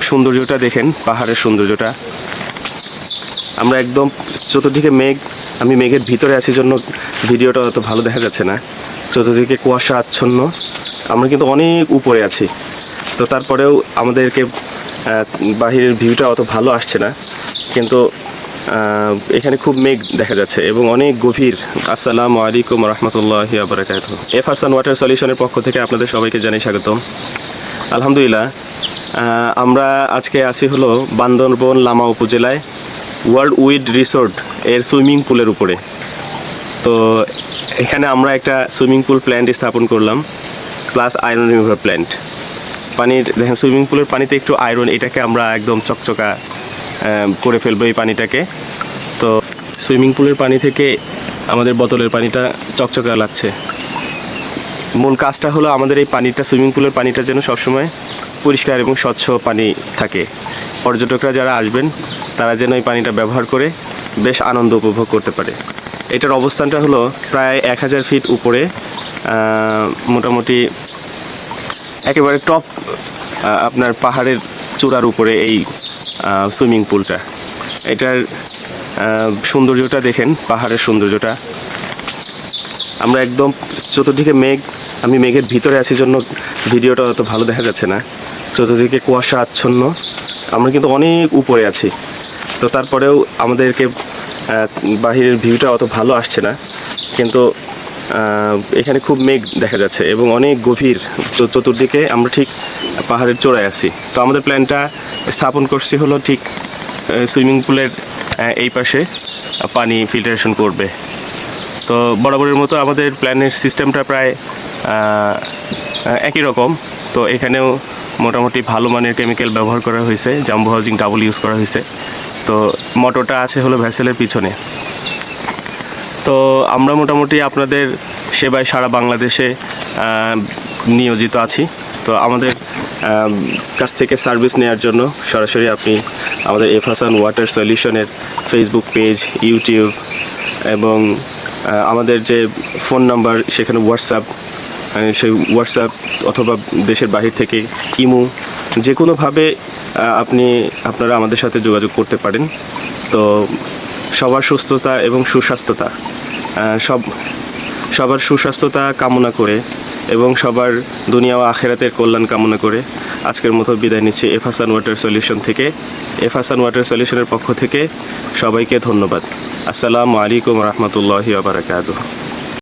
সৌন্দর্যটা দেখেন, পাহাড়ের সৌন্দর্যটা। আমরা একদম চতুর্দিকে মেঘ, আমি মেঘের ভিতরে আছি জন্য ভিডিওটা অত ভালো দেখা যাচ্ছে না। চতুর্দিকে কুয়াশা আচ্ছন্ন, আমরা কিন্তু অনেক উপরে আছি। তো তারপরেও আমাদেরকে বাহিরের ভিউটা অত ভালো আসছে না, কিন্তু এখানে খুব মেঘ দেখা যাচ্ছে এবং অনেক গভীর। আসসালামু আলাইকুম রহমতুল্লাহি ওয়া বারাকাতুহু। এফ হাসান ওয়াটার সলিউশনের পক্ষ থেকে আপনাদের সবাইকে জানাই স্বাগতম। আলহামদুলিল্লাহ, আমরা আজকে আছি হলো বান্দরবন লামা উপজেলায় ওয়ার্ল্ড উইড রিসোর্ট এর সুইমিং পুলের উপরে। তো এখানে আমরা একটা সুইমিং পুল প্ল্যান্ট স্থাপন করলাম, প্লাস আয়রন রিমুভার প্ল্যান্ট। পানির দেখেন, সুইমিং পুলের পানিতে একটু আয়রন, এটাকে আমরা একদম চকচকা করে ফেলবো এই পানিটাকে। তো সুইমিং পুলের পানি থেকে আমাদের বোতলের পানিটা চকচকা লাগছে। মূল কাজটা হলো আমাদের এই পানিটা, সুইমিং পুলের পানিটা যেন সবসময় পরিষ্কার এবং স্বচ্ছ পানি থাকে। পর্যটকরা যারা আসবেন তারা যেন এই পানিটা ব্যবহার করে বেশ আনন্দ উপভোগ করতে পারে। এটার অবস্থানটা হলো প্রায় 1000 ফিট উপরে, মোটামুটি একেবারে টপ আপনার পাহাড়ের চূড়ার উপরে এই সুইমিং পুলটা। এটার সৌন্দর্যটা দেখেন, পাহাড়ের সৌন্দর্যটা। আমরা একদম চতুর্দিকে মেঘ, আমি মেঘের ভিতরে আছি জন্য ভিডিওটা অত ভালো দেখা যাচ্ছে না। চতুর্দিকে কুয়াশা আচ্ছন্ন, আমরা কিন্তু অনেক উপরে আছি। তো তারপরেও আমাদেরকে বাহিরের ভিউটা অত ভালো আসছে না, কিন্তু এখানে খুব মেঘ দেখা যাচ্ছে এবং অনেক গভীর। চতুর্দিকে আমরা ঠিক পাহাড়ের চূড়ায় আছি। তো আমাদের প্ল্যানটা স্থাপন করছি হলো ঠিক সুইমিং পুলের এই পাশে পানি ফিল্টারেশন করবে। তো বরাবরের মতো আমাদের প্ল্যানের সিস্টেমটা প্রায় একই রকম। তো এখানেও মোটামুটি ভালো মানের কেমিক্যাল ব্যবহার করা হয়েছে, জাম্বো হাউজিং ডাবল ইউজ করা হয়েছে। তো মোটরটা আছে হলো ভ্যাসেলের পিছনে। তো আমরা মোটামুটি আপনাদের সেবায় সারা বাংলাদেশে নিয়োজিত আছি। তো আমাদের কাছ থেকে সার্ভিস নেওয়ার জন্য সরাসরি আপনি আমাদের এফ হাসান ওয়াটার সলিউশনের ফেসবুক পেজ, ইউটিউব এবং আমাদের যে ফোন নাম্বার, সেখানে হোয়াটসঅ্যাপ, সেই হোয়াটসঅ্যাপ অথবা দেশের বাহির থেকে ইমো, যে কোনোভাবে আপনারা আমাদের সাথে যোগাযোগ করতে পারেন। তো সবার সুস্থতা এবং সুস্বাস্থ্যতা, সবার সুস্বাস্থ্যতা কামনা করে এবং সবার দুনিয়া ও আখেরাতের কল্যাণ কামনা করে আজকের মতো বিদায় নিচ্ছি এফ হাসান ওয়াটার সলিউশন থেকে। এফ হাসান ওয়াটার সলিউশনের পক্ষ থেকে সবাইকে ধন্যবাদ। আসসালামু আলাইকুম রহমতুল্লাহি ওয়া বারাকাতুহু।